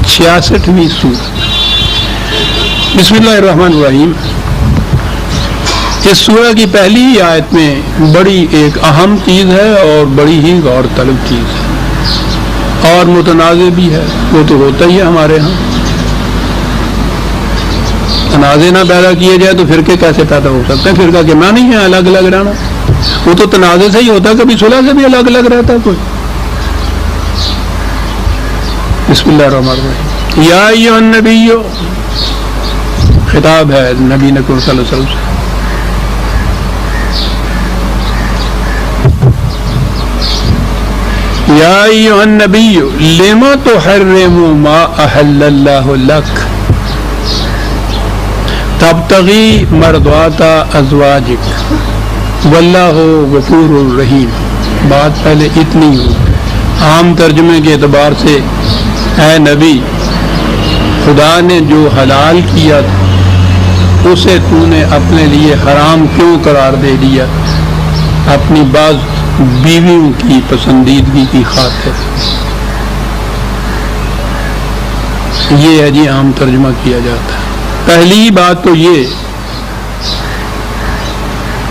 66ویں سورت۔ بسم اللہ الرحمن الرحیم۔ اس سورہ کی پہلی ہی آیت میں بڑی ایک اہم چیز ہے اور بڑی ہی غور طلب چیز ہے اور متنازع بھی ہے۔ وہ تو ہوتا ہی ہے ہمارے ہاں، تنازع نہ پیدا کیے جائے تو فرقے کیسے پیدا ہو سکتے ہیں؟ فرقہ کے معنی ہے الگ الگ رہنا، وہ تو تنازع سے ہی ہوتا ہے، کبھی صلح سے بھی الگ الگ رہتا ہے کوئی۔ بسم اللہ الرحمن الرحیم۔ یا ایھا النبی، خطاب ہے نبی نکرم صلی اللہ علیہ وسلم سے۔ یا ایھا النبی لم تحرم ما احل اللہ لک تبتغی مرضات ازواجک واللہ غفور الرحیم۔ بات پہلے اتنی ہو، عام ترجمے کے اعتبار سے اے نبی، خدا نے جو حلال کیا اسے تو نے اپنے لیے حرام کیوں قرار دے دیا؟ اپنی بعض بیویوں کی پسندیدگی کی خاطر۔ یہ ہے جی عام ترجمہ کیا جاتا ہے۔ پہلی بات تو یہ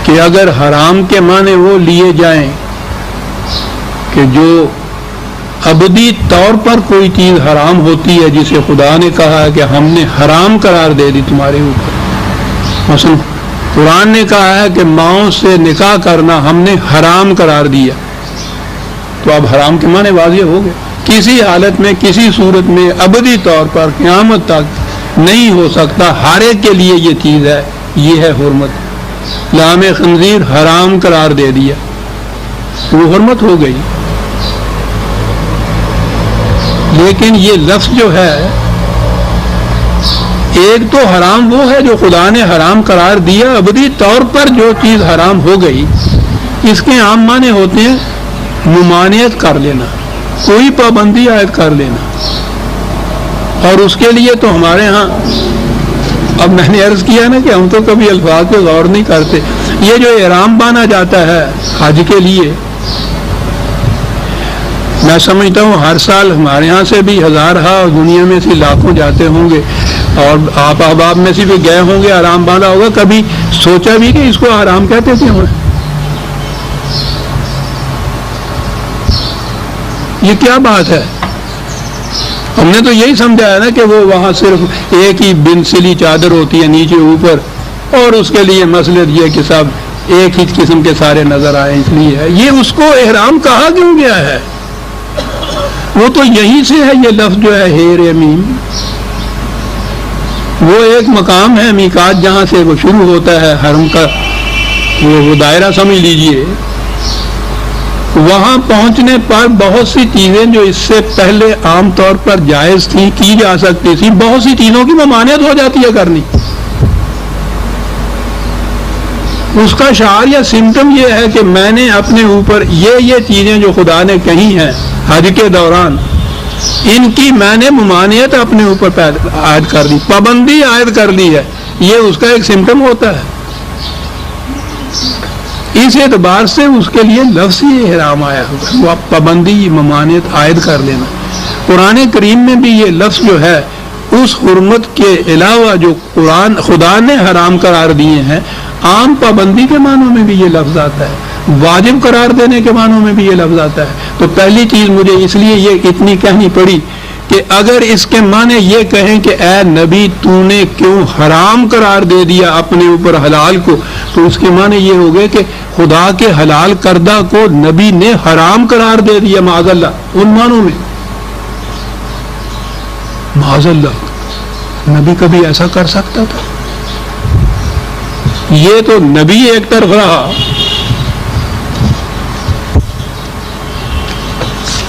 کہ اگر حرام کے معنی وہ لیے جائیں کہ جو ابدی طور پر کوئی چیز حرام ہوتی ہے جسے خدا نے کہا ہے کہ ہم نے حرام قرار دے دی تمہارے اوپر، مثلا قرآن نے کہا ہے کہ ماؤں سے نکاح کرنا ہم نے حرام قرار دیا، تو اب حرام کے معنی واضح ہو گئے۔ کسی حالت میں کسی صورت میں ابدی طور پر قیامت تک نہیں ہو سکتا، ہر ایک کے لیے یہ چیز ہے، یہ ہے حرمت۔ لحم خنزیر حرام قرار دے دیا، وہ حرمت ہو گئی۔ لیکن یہ لفظ جو ہے، ایک تو حرام وہ ہے جو خدا نے حرام قرار دیا، ابدی طور پر جو چیز حرام ہو گئی، اس کے عام معنی ہوتے ہیں ممانعت کر لینا، کوئی پابندی عائد کر لینا۔ اور اس کے لیے تو ہمارے ہاں، اب میں نے عرض کیا نا کہ ہم تو کبھی الفاظ پہ غور نہیں کرتے۔ یہ جو احرام باندھا جاتا ہے حج کے لیے، میں سمجھتا ہوں ہر سال ہمارے ہاں سے بھی ہزارہ اور دنیا میں سے لاکھوں جاتے ہوں گے، اور آپ احباب میں سے بھی گئے ہوں گے، حرام باندھا ہوگا، کبھی سوچا بھی کہ اس کو حرام کہتے تھے ہمیں؟ یہ کیا بات ہے؟ ہم نے تو یہی سمجھا ہے نا کہ وہ وہاں صرف ایک ہی بن سلی چادر ہوتی ہے نیچے اوپر، اور اس کے لیے مسئلہ یہ کہ سب ایک ہی قسم کے سارے نظر آئے، اس لیے ہے۔ یہ اس کو احرام کہا کیوں گیا ہے؟ وہ تو یہیں سے ہے، یہ لفظ جو ہے ہیر میم، وہ ایک مقام ہے میقات جہاں سے وہ شروع ہوتا ہے حرم کا، وہ دائرہ سمجھ لیجئے۔ وہاں پہنچنے پر بہت سی چیزیں جو اس سے پہلے عام طور پر جائز تھیں، کی جا سکتی تھی، بہت سی چیزوں کی ممانعت ہو جاتی ہے کرنی۔ اس کا شعار یا سمٹم یہ ہے کہ میں نے اپنے اوپر یہ چیزیں جو خدا نے کہی ہیں حج کے دوران، ان کی میں نے ممانعت اپنے اوپر عائد کر دی، پابندی عائد کر لی ہے۔ یہ اس کا ایک سمٹم ہوتا ہے۔ اس اعتبار سے اس کے لیے لفظ ہی احرام آیا ہوگا، وہ پابندی ممانعت عائد کر لینا۔ قرآن کریم میں بھی یہ لفظ جو ہے، اس حرمت کے علاوہ جو خدا نے حرام قرار دیے ہیں، عام پابندی کے معنوں میں بھی یہ لفظ آتا ہے، واجب قرار دینے کے معنوں میں بھی یہ لفظ آتا ہے۔ تو پہلی چیز مجھے اس لیے یہ اتنی کہنی پڑی کہ اگر اس کے معنی یہ کہیں کہ اے نبی تو نے کیوں حرام قرار دے دیا اپنے اوپر حلال کو، تو اس کے معنی یہ ہو گئے کہ خدا کے حلال کردہ کو نبی نے حرام قرار دے دیا، معاذ اللہ۔ ان معنوں میں معاذ اللہ نبی کبھی ایسا کر سکتا تھا؟ یہ تو نبی ایک طرف رہا۔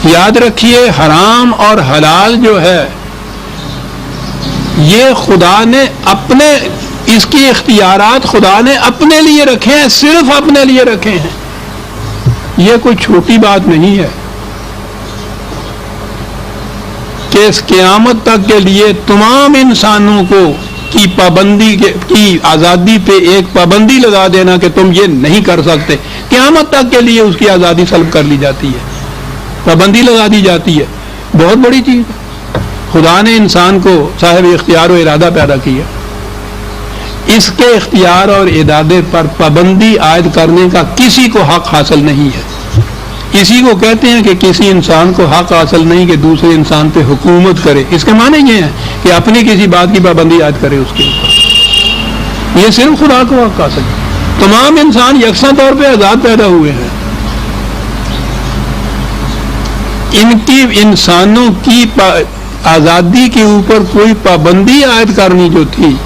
یاد رکھیے، حرام اور حلال جو ہے یہ خدا نے اپنے، اس کی اختیارات خدا نے اپنے لیے رکھے ہیں، صرف اپنے لیے رکھے ہیں۔ یہ کوئی چھوٹی بات نہیں ہے کہ اس قیامت تک کے لیے تمام انسانوں کو کی پابندی کی آزادی پہ ایک پابندی لگا دینا کہ تم یہ نہیں کر سکتے، قیامت تک کے لیے اس کی آزادی سلب کر لی جاتی ہے، پابندی لگا دی جاتی ہے۔ بہت بڑی چیز ہے۔ خدا نے انسان کو صاحب اختیار و ارادہ پیدا کیا، اس کے اختیار اور ارادے پر پابندی عائد کرنے کا کسی کو حق حاصل نہیں ہے۔ اسی کو کہتے ہیں کہ کسی انسان کو حق حاصل نہیں کہ دوسرے انسان پہ حکومت کرے۔ اس کے معنی یہ ہے کہ اپنی کسی بات کی پابندی عائد کرے اس کے اوپر، یہ صرف خدا کو حق حاصل ہے۔ تمام انسان یکساں طور پہ آزاد پیدا ہوئے ہیں، ان کی انسانوں کی آزادی کے اوپر کوئی پابندی عائد کرنی جو تھی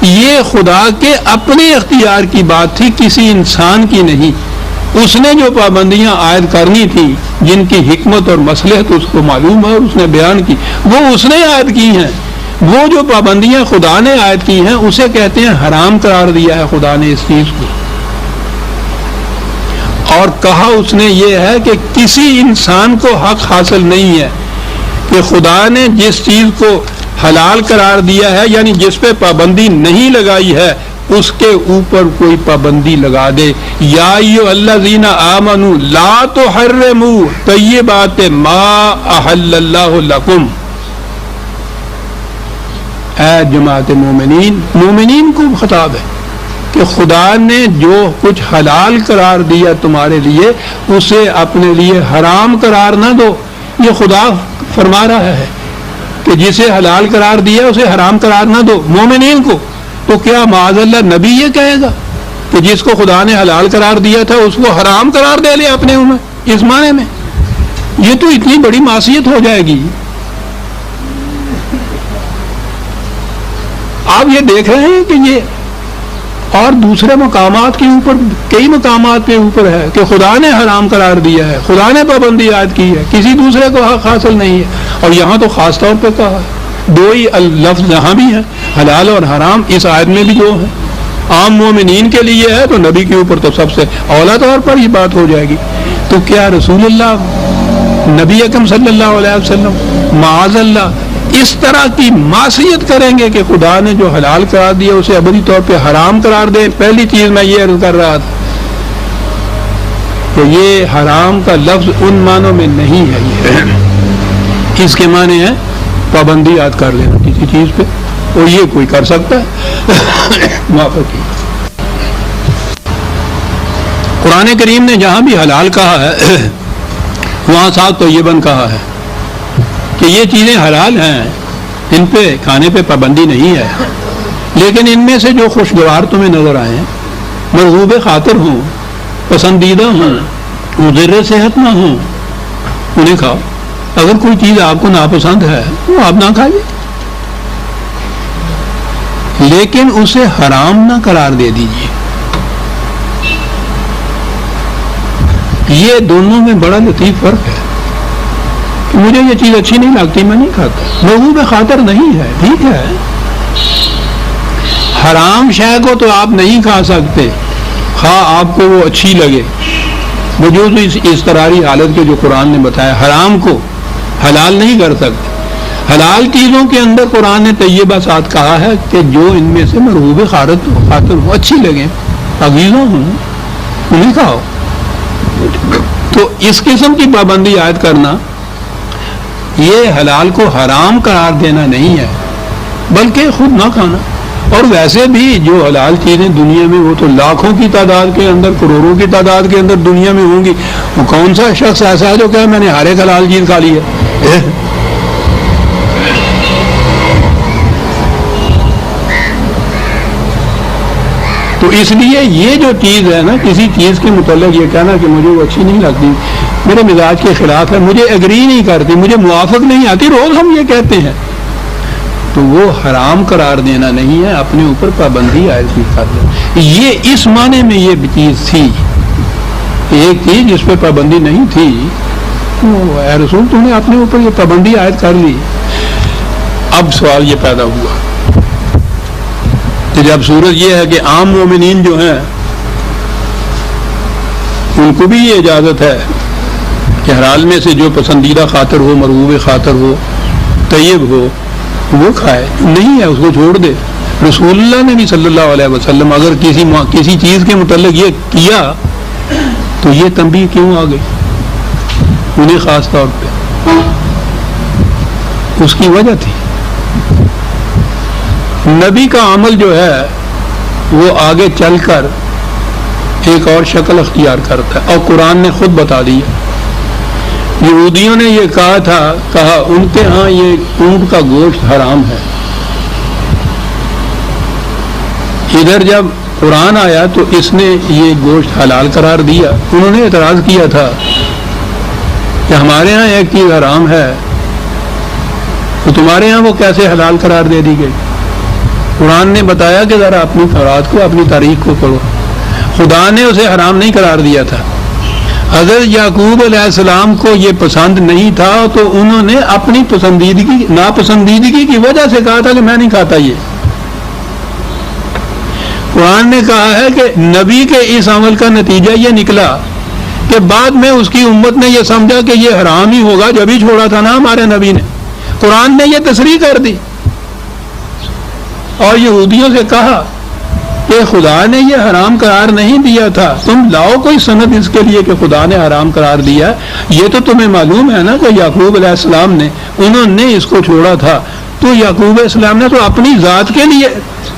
یہ خدا کے اپنے اختیار کی بات تھی، کسی انسان کی نہیں۔ اس نے جو پابندیاں عائد کرنی تھی جن کی حکمت اور مصلحت اس کو معلوم ہے اور اس نے بیان کی، وہ اس نے عائد کی ہیں۔ وہ جو پابندیاں خدا نے عائد کی ہیں اسے کہتے ہیں حرام قرار دیا ہے خدا نے اس چیز کو، اور کہا اس نے یہ ہے کہ کسی انسان کو حق حاصل نہیں ہے کہ خدا نے جس چیز کو حلال قرار دیا ہے، یعنی جس پہ پابندی نہیں لگائی ہے، اس کے اوپر کوئی پابندی لگا دے۔ یا ایھا الذین آمنوا لا تحرموا طیبات ما احل اللہ لکم۔ اے جماعت مومنین کو خطاب ہے کہ خدا نے جو کچھ حلال قرار دیا تمہارے لیے اسے اپنے لیے حرام قرار نہ دو۔ یہ خدا فرما رہا ہے کہ جسے حلال قرار دیا اسے حرام قرار نہ دو مومنین کو۔ تو کیا معاذ اللہ نبی یہ کہے گا کہ جس کو خدا نے حلال قرار دیا تھا اس کو حرام قرار دے لے اپنے اس معنی میں؟ یہ تو اتنی بڑی معصیت ہو جائے گی۔ آپ یہ دیکھ رہے ہیں کہ یہ اور دوسرے مقامات کے اوپر، کئی مقامات کے اوپر ہے کہ خدا نے حرام قرار دیا ہے، خدا نے پابندی عائد کی ہے، کسی دوسرے کو حق حاصل نہیں ہے۔ اور یہاں تو خاص طور پہ کہا ہے، دو ہی لفظ یہاں بھی ہیں، حلال اور حرام، اس آیت میں بھی دو ہیں۔ عام مومنین کے لیے ہے تو نبی کے اوپر تو سب سے اولا طور پر یہ بات ہو جائے گی۔ تو کیا رسول اللہ نبی اکرم صلی اللہ علیہ وسلم معاذ اللہ اس طرح کی معصیت کریں گے کہ خدا نے جو حلال قرار دیا اسے ابدی طور پہ حرام قرار دیں؟ پہلی چیز میں یہ عرض کر رہا تھا کہ یہ حرام کا لفظ ان معنوں میں نہیں ہے، یہ اس کے معنی ہے پابندی عائد کر لینا کسی چیز پہ، اور یہ کوئی کر سکتا ہے موافقی۔ قرآن کریم نے جہاں بھی حلال کہا ہے وہاں ساتھ طیباً کہا ہے کہ یہ چیزیں حلال ہیں، ان پہ کھانے پہ پابندی نہیں ہے، لیکن ان میں سے جو خوشگوار تمہیں نظر آئیں، مرغوب خاطر ہوں، پسندیدہ ہوں، مضر صحت نہ ہوں، انہیں کھاؤ۔ اگر کوئی چیز آپ کو ناپسند ہے تو آپ نہ کھائیے، لیکن اسے حرام نہ قرار دے دیجیے۔ یہ دونوں میں بڑا لطیف فرق ہے کہ مجھے یہ چیز اچھی نہیں لگتی میں نہیں کھاتا، مرغوب خاطر نہیں ہے، ٹھیک ہے۔ حرام شے کو تو آپ نہیں کھا سکتے خواہ آپ کو وہ اچھی لگے، وجود اس اضطراری حالت کے جو قرآن نے بتایا۔ حرام کو حلال نہیں کر سکتے۔ حلال چیزوں کے اندر قرآن نے طیبہ ساتھ کہا ہے کہ جو ان میں سے مرغوب خاطر ہو، اچھی لگیں، عزیزوں ہوں، انہیں کھاؤ۔ تو اس قسم کی پابندی عائد کرنا یہ حلال کو حرام قرار دینا نہیں ہے بلکہ خود نہ کھانا۔ اور ویسے بھی جو حلال چیزیں دنیا میں وہ تو لاکھوں کی تعداد کے اندر، کروڑوں کی تعداد کے اندر دنیا میں ہوں گی، وہ کون سا شخص ایسا ہے جو کہ میں نے ہر ایک حلال چیز کھا لی ہے؟ تو اس لیے یہ جو چیز ہے نا، کسی چیز کے متعلق یہ کہنا کہ مجھے وہ اچھی نہیں لگتی، میرے مزاج کے خلاف ہے، مجھے ایگری نہیں کرتی، مجھے موافق نہیں آتی، روز ہم یہ کہتے ہیں، تو وہ حرام قرار دینا نہیں ہے، اپنے اوپر پابندی عائد کر دینا۔ یہ اس معنی میں یہ چیز تھی، ایک چیز جس پہ پابندی نہیں تھی، اے رسول تو نے اپنے اوپر یہ پابندی عائد کر لی۔ اب سوال یہ پیدا ہوا کہ جب صورت یہ ہے کہ عام مومنین جو ہیں ان کو بھی یہ اجازت ہے کہ حلال میں سے جو پسندیدہ خاطر ہو، مرغوب خاطر ہو، طیب ہو، وہ کھائے، نہیں ہے اس کو چھوڑ دے۔ رسول اللہ نے بھی صلی اللہ علیہ وسلم اگر کسی چیز کے متعلق یہ کیا تو یہ تنبیہ کیوں آ گئی انہیں خاص طور پہ؟ اس کی وجہ تھی. نبی کا عمل جو ہے وہ آگے چل کر ایک اور شکل اختیار کرتا ہے، اور قرآن نے خود بتا دیا. یہودیوں نے یہ کہا ان کے ہاں یہ اونٹ کا گوشت حرام ہے. ادھر جب قرآن آیا تو اس نے یہ گوشت حلال قرار دیا. انہوں نے اعتراض کیا تھا کہ ہمارے ہاں ایک چیز حرام ہے تو تمہارے ہاں وہ کیسے حلال قرار دے دی گئی؟ قرآن نے بتایا کہ ذرا اپنی تورات کو، اپنی تاریخ کو پڑھو. خدا نے اسے حرام نہیں قرار دیا تھا. حضرت یعقوب علیہ السلام کو یہ پسند نہیں تھا تو انہوں نے اپنی ناپسندیدگی کی وجہ سے کہا تھا کہ میں نہیں کھاتا. یہ قرآن نے کہا ہے کہ نبی کے اس عمل کا نتیجہ یہ نکلا کہ بعد میں اس کی امت نے یہ سمجھا کہ یہ حرام ہی ہوگا. جب ہی چھوڑا تھا نا ہمارے نبی نے، قرآن نے یہ تصریح کر دی اور یہودیوں سے کہا کہ خدا نے یہ حرام قرار نہیں دیا تھا، تم لاؤ کوئی سند اس کے لیے کہ خدا نے حرام قرار دیا. یہ تو تمہیں معلوم ہے نا کہ یعقوب علیہ السلام نے، انہوں نے اس کو چھوڑا تھا. تو یعقوب علیہ السلام نے تو اپنی ذات کے لیے،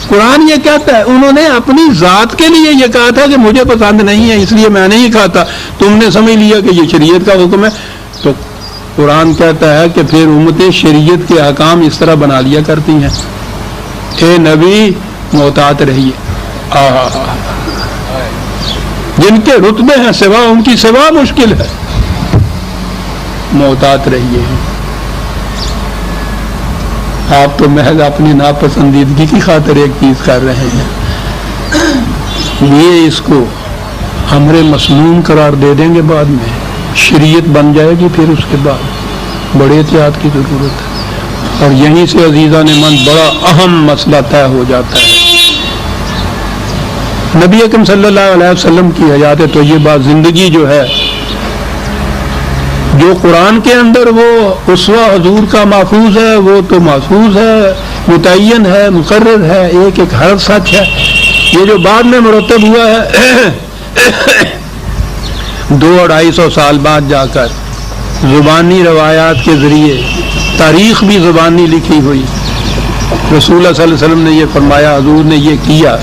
قرآن یہ کہتا ہے انہوں نے اپنی ذات کے لیے یہ کہا تھا کہ مجھے پسند نہیں ہے اس لیے میں نہیں کھاتا. تم نے سمجھ لیا کہ یہ شریعت کا حکم ہے. تو قرآن کہتا ہے کہ پھر امتیں شریعت کے احکام اس طرح بنا لیا کرتی ہیں. اے نبی محتاط رہیے. جن کے رتبے ہیں سوا، ان کی سوا مشکل ہے. محتاط رہیے. آپ تو محض اپنی ناپسندیدگی کی خاطر ایک چیز کر رہے ہیں. یہ اس کو امر مسنون قرار دے دیں گے، بعد میں شریعت بن جائے گی. پھر اس کے بعد بڑے احتیاط کی ضرورت ہے. اور یہیں سے عزیزان من بڑا اہم مسئلہ طے ہو جاتا ہے. نبی اکرم صلی اللہ علیہ وسلم کی حیات طیبہ زندگی جو ہے، جو قرآن کے اندر وہ اسوہ حضور کا محفوظ ہے، وہ تو محفوظ ہے، متعین ہے، مقرر ہے، ایک ایک حرف سچ ہے. یہ جو بعد میں مرتب ہوا ہے 200-250 سال بعد جا کر زبانی روایات کے ذریعے تاریخ بھی زبانی لکھی ہوئی. رسول اللہ صلی اللہ علیہ وسلم نے یہ فرمایا، حضور نے یہ کیا،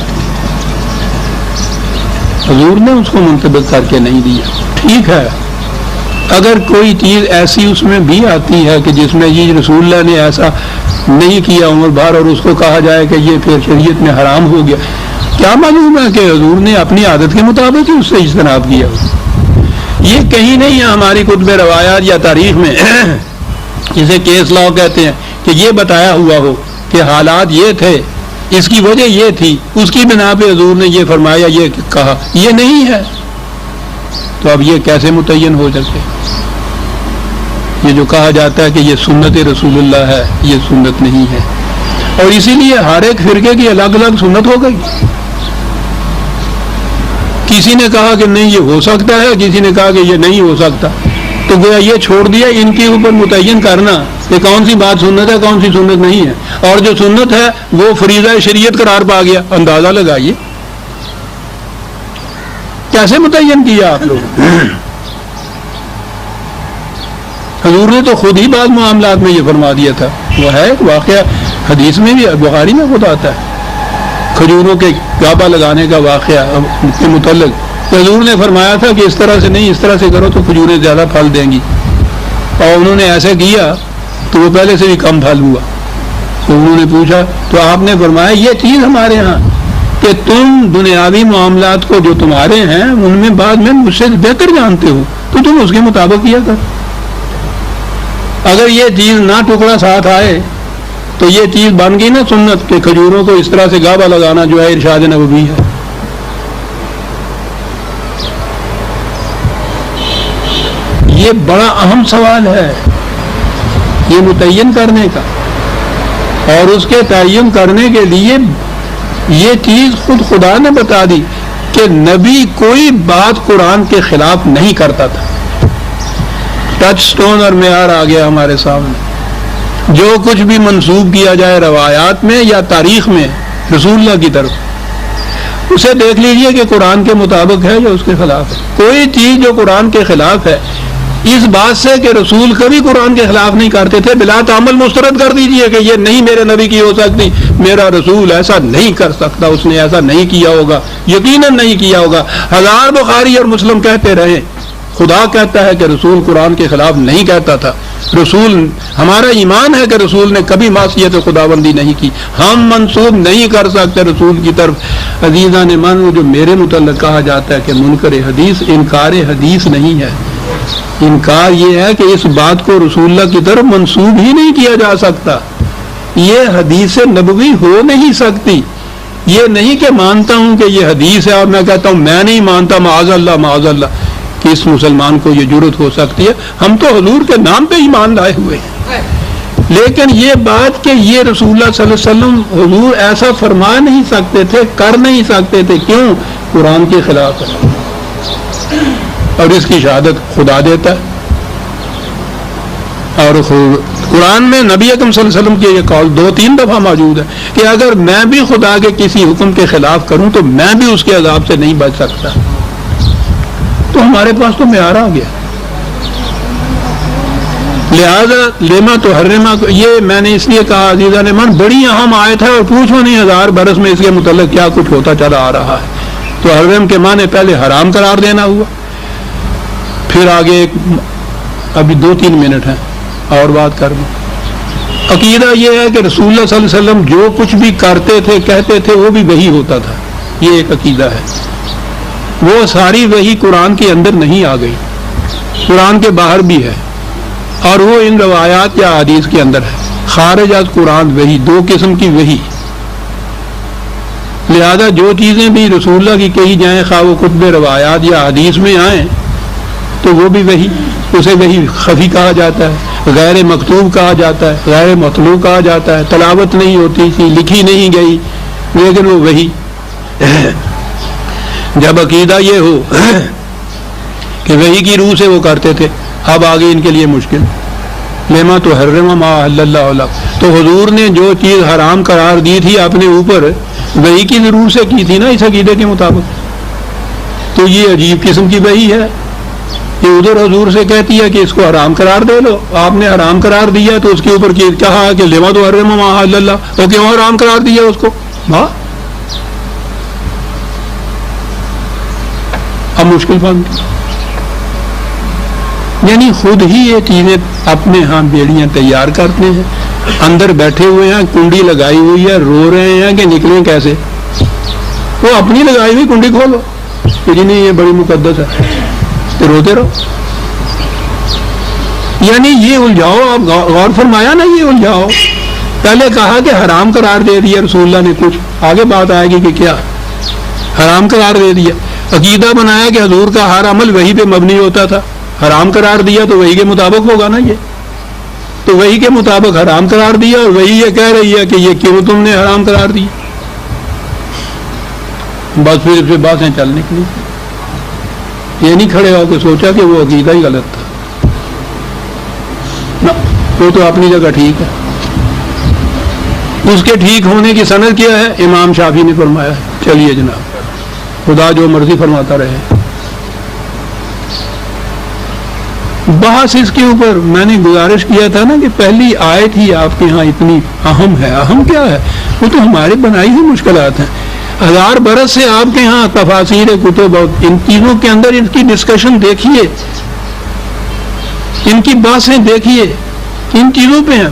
حضور نے اس کو منطبق کر کے نہیں دیا. ٹھیک ہے، اگر کوئی چیز ایسی اس میں بھی آتی ہے کہ جس میں یہ رسول اللہ نے ایسا نہیں کیا عمر بھر، اور اس کو کہا جائے کہ یہ پھر شریعت میں حرام ہو گیا، کیا معلوم ہے کہ حضور نے اپنی عادت کے مطابق ہی اس سے اجتناب کیا. یہ کہیں نہیں ہے ہماری کتب روایات یا تاریخ میں جسے کیس لاؤ کہتے ہیں کہ یہ بتایا ہوا ہو کہ حالات یہ تھے، اس کی وجہ یہ تھی، اس کی بنا پہ حضور نے یہ فرمایا، یہ کہا. یہ نہیں ہے. تو اب یہ کیسے متعین ہو سکتے؟ یہ جو کہا جاتا ہے کہ یہ سنت رسول اللہ ہے، یہ سنت نہیں ہے. اور اسی لیے ہر ایک فرقے کی الگ الگ سنت ہو گئی. کسی نے کہا کہ نہیں یہ ہو سکتا ہے، کسی نے کہا کہ یہ نہیں ہو سکتا. تو گویا یہ چھوڑ دیا ان کے اوپر متعین کرنا کہ کون سی بات سنت ہے، کون سی سنت نہیں ہے. اور جو سنت ہے وہ فریضہ شریعت قرار پا گیا. اندازہ لگائیے کیسے متعین کیا آپ لوگ. حضور نے تو خود ہی بعض معاملات میں یہ فرما دیا تھا. وہ ہے ایک واقعہ حدیث میں بھی، بخاری میں خود آتا ہے، کھجوروں کے گابا لگانے کا واقعہ کے متعلق. حضور نے فرمایا تھا کہ اس طرح سے نہیں، اس طرح سے کرو تو کھجوریں زیادہ پھل دیں گی. اور انہوں نے ایسے کیا تو وہ پہلے سے بھی کم پھل ہوا. تو انہوں نے پوچھا تو آپ نے فرمایا یہ چیز ہمارے ہاں کہ تم دنیاوی معاملات کو جو تمہارے ہیں ان میں بعد میں مجھ سے بہتر جانتے ہو تو تم اس کے مطابق کیا کر. اگر یہ چیز نہ ٹکڑا ساتھ آئے تو یہ چیز بن گئی نا سنت کہ کھجوروں کو اس طرح سے گابا لگانا جو ہے ارشاد نبوی ہے. یہ بڑا اہم سوال ہے یہ متعین کرنے کا. اور اس کے تعین کرنے کے لیے یہ چیز خود خدا نے بتا دی کہ نبی کوئی بات قرآن کے خلاف نہیں کرتا تھا. ٹچ سٹون اور معیار آ گیا ہمارے سامنے. جو کچھ بھی منسوب کیا جائے روایات میں یا تاریخ میں رسول اللہ کی طرف، اسے دیکھ لیجئے کہ قرآن کے مطابق ہے یا اس کے خلاف ہے. کوئی چیز جو قرآن کے خلاف ہے اس بات سے کہ رسول کبھی قرآن کے خلاف نہیں کرتے تھے، بلا تعمل مسترد کر دیجئے کہ یہ نہیں میرے نبی کی ہو سکتی، میرا رسول ایسا نہیں کر سکتا، اس نے ایسا نہیں کیا ہوگا، یقیناً نہیں کیا ہوگا۔ ہزار بخاری اور مسلم کہتے رہے، خدا کہتا ہے کہ رسول قرآن کے خلاف نہیں کہتا تھا۔ رسول، ہمارا ایمان ہے کہ رسول نے کبھی معصیت خداوندی نہیں کی، ہم منسوب نہیں کر سکتے رسول کی طرف۔ عزیزان ایمان، وہ جو میرے متعلق کہا جاتا ہے کہ منکر حدیث، انکار حدیث نہیں ہے، انکار یہ ہے کہ اس بات کو رسول اللہ کی طرف منسوب ہی نہیں کیا جا سکتا، یہ حدیث نبوی ہو نہیں سکتی۔ یہ نہیں کہ مانتا ہوں کہ یہ حدیث ہے اور میں کہتا ہوں میں نہیں مانتا، معاذ اللہ معاذ اللہ، کہ اس مسلمان کو یہ جرأت ہو سکتی ہے؟ ہم تو حضور کے نام پہ ایمان لائے ہوئے ہیں، لیکن یہ بات کہ یہ رسول اللہ صلی اللہ علیہ وسلم حضور ایسا فرما نہیں سکتے تھے، کر نہیں سکتے تھے، کیوں؟ قرآن کے خلاف ہے، اور اس کی شہادت خدا دیتا ہے۔ اور قرآن میں نبی اکرم صلی اللہ علیہ وسلم کی یہ قول 2-3 دفعہ موجود ہے کہ اگر میں بھی خدا کے کسی حکم کے خلاف کروں تو میں بھی اس کے عذاب سے نہیں بچ سکتا۔ تو ہمارے پاس تو معیار آ گیا، لہذا لیما تو حرما، یہ میں نے اس لیے کہا عزیزان ایمان بڑی اہم آیت ہے، اور پوچھو نہیں 1000 برس میں اس کے متعلق کیا کچھ ہوتا چلا آ رہا ہے۔ تو حرم کے معنی پہلے حرام قرار دینا ہوا، پھر آگے ابھی 2-3 منٹ ہیں اور بات کر دوں۔ عقیدہ یہ ہے کہ رسول اللہ صلی اللہ علیہ وسلم جو کچھ بھی کرتے تھے کہتے تھے وہ بھی وحی ہوتا تھا، یہ ایک عقیدہ ہے۔ وہ ساری وحی قرآن کے اندر نہیں آ گئی، قرآن کے باہر بھی ہے، اور وہ ان روایات یا حدیث کے اندر ہے۔ خارج از قرآن وحی، 2 قسم کی وحی، لہذا جو چیزیں بھی رسول اللہ کی کہی جائیں، خواہ وہ کتب روایات یا حدیث میں آئیں تو وہ بھی وحی، اسے وحی خفی کہا جاتا ہے، غیر مکتوب کہا جاتا ہے، غیر مطلوع کہا جاتا ہے، تلاوت نہیں ہوتی تھی، لکھی نہیں گئی، لیکن وہ وحی۔ جب عقیدہ یہ ہو کہ وحی کی روح سے وہ کرتے تھے، اب آگے ان کے لیے مشکل، لیما تو حرم ما احل اللہ لک، تو حضور نے جو چیز حرام قرار دی تھی اپنے اوپر وحی کی ضرور سے کی تھی نا، اس عقیدے کے مطابق، تو یہ عجیب قسم کی وحی ہے کہ ادھر حضور سے کہتی ہے کہ اس کو حرام قرار دے لو، آپ نے حرام قرار دیا تو اس کے اوپر کہا کہ لیما تو حرم ما احل اللہ، تو کیوں حرام قرار دیا اس کو؟ اب مشکل بنتی، یعنی خود ہی یہ چیزیں اپنے ہاں بیڑیاں تیار کرتے ہیں، اندر بیٹھے ہوئے ہیں، کنڈی لگائی ہوئی ہے، رو رہے ہیں کہ نکلیں کیسے، وہ اپنی لگائی ہوئی کنڈی کھولو کہ جی نہیں یہ بڑی مقدس ہے، تو روتے رہو۔ یعنی یہ الجھاؤ، آپ غور فرمایا نا، یہ الجھاؤ پہلے کہا کہ حرام قرار دے دیا رسول اللہ نے، کچھ آگے بات آئے گی کہ کیا حرام قرار دے دیا، عقیدہ بنایا کہ حضور کا ہر عمل وحی پہ مبنی ہوتا تھا، حرام قرار دیا تو وحی کے مطابق ہوگا نا، یہ تو وحی کے مطابق حرام قرار دیا، اور وحی یہ کہہ رہی ہے کہ یہ کیوں تم نے حرام قرار دیا۔ بس پھر باتیں چل نکلی، یہ نہیں کھڑے ہو کے سوچا کہ وہ عقیدہ ہی غلط تھا، وہ تو اپنی جگہ ٹھیک ہے، اس کے ٹھیک ہونے کی سند کیا ہے؟ امام شافعی نے فرمایا ہے، چلیے جناب خدا جو مرضی فرماتا رہے۔ بحث اس کے اوپر میں نے گزارش کیا تھا نا کہ پہلی آیت ہی آپ کے ہاں اتنی اہم ہے، اہم کیا ہے؟ وہ تو ہماری بنائی ہوئی مشکلات ہیں، 1000 برس سے آپ کے ہاں تفاسیر کتب، ان چیزوں کے اندر ان کی ڈسکشن دیکھیے، ان کی باتیں دیکھیے، ان چیزوں پہ ہیں۔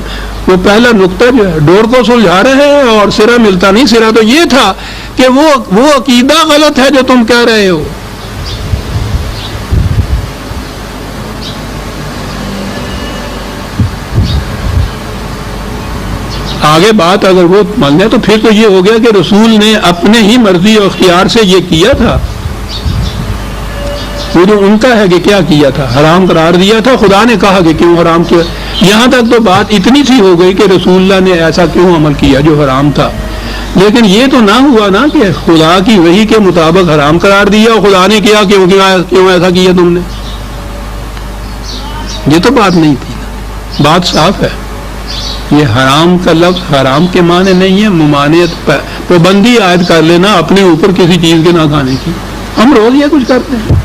وہ پہلا نقطہ جو ہے ڈور کو سلجھا رہے ہیں اور سرا ملتا نہیں، سرا تو یہ تھا کہ وہ عقیدہ غلط ہے جو تم کہہ رہے ہو۔ آگے بات اگر وہ مان لیں تو پھر تو یہ ہو گیا کہ رسول نے اپنے ہی مرضی اور اختیار سے یہ کیا تھا، وہ تو ان کا ہے کہ کیا کیا تھا، حرام قرار دیا تھا، خدا نے کہا کہ کیوں حرام کیا، یہاں تک تو بات اتنی سی ہو گئی کہ رسول اللہ نے ایسا کیوں عمل کیا جو حرام تھا، لیکن یہ تو نہ ہوا نا کہ خدا کی وحی کے مطابق حرام قرار دیا اور خدا نے کیا کیوں ایسا کیا تم نے، یہ تو بات نہیں تھی، بات صاف ہے۔ یہ حرام کا لفظ حرام کے معنی نہیں ہے ممانعت، پابندی عائد کر لینا اپنے اوپر کسی چیز کے نہ کھانے کی، ہم روز یہ کچھ کرتے ہیں،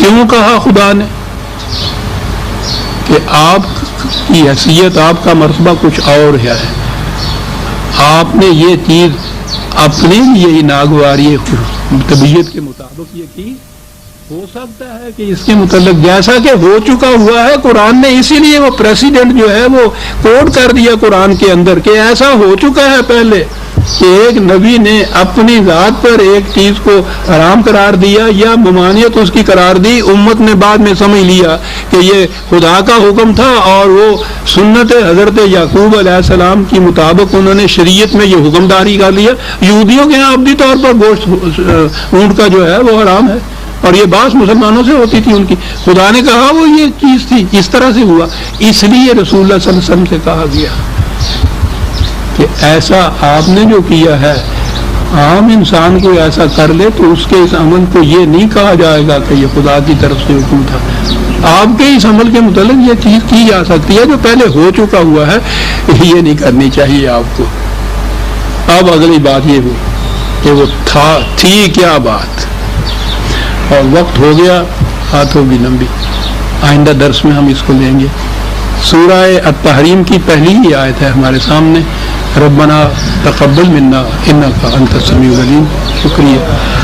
کیوں کہا خدا نے کہ آپ کی حیثیت، آپ کا مرتبہ کچھ اور ہے، آپ نے یہ چیز اپنے لیے ہی ناگواری طبیعت کے مطابق یہ کی، ہو سکتا ہے کہ اس کے متعلق جیسا کہ ہو چکا ہوا ہے قرآن نے، اسی لیے وہ پریسیڈنٹ جو ہے وہ کوٹ کر دیا قرآن کے اندر کہ ایسا ہو چکا ہے پہلے کہ ایک نبی نے اپنی ذات پر ایک چیز کو حرام قرار دیا یا ممانعت اس کی قرار دی، امت نے بعد میں سمجھ لیا کہ یہ خدا کا حکم تھا اور وہ سنت حضرت یعقوب علیہ السلام کی مطابق انہوں نے شریعت میں یہ حکم داری کر لیا۔ یہودیوں کے یہاں ابدی طور پر گوشت اونٹ کا جو ہے وہ حرام ہے، اور یہ بات مسلمانوں سے ہوتی تھی ان کی، خدا نے کہا وہ یہ چیز تھی، اس طرح سے ہوا، اس لیے رسول اللہ صلی اللہ علیہ وسلم سے کہا گیا کہ ایسا آپ نے جو کیا ہے، عام انسان کو ایسا کر لے تو اس کے اس عمل کو یہ نہیں کہا جائے گا کہ یہ خدا کی طرف سے حکم تھا، آپ کے اس عمل کے متعلق یہ چیز کی جا سکتی ہے جو پہلے ہو چکا ہوا ہے، یہ نہیں کرنی چاہیے آپ کو۔ اب اگلی بات یہ ہوئی کہ وہ تھی کیا بات، اور وقت ہو گیا، بات ہوگی لمبی، آئندہ درس میں ہم اس کو لیں گے۔ سورہ التحریم کی پہلی ہی آیت ہے ہمارے سامنے، ربنا تقبل منا انک انت السمیع العلیم۔ شکریہ۔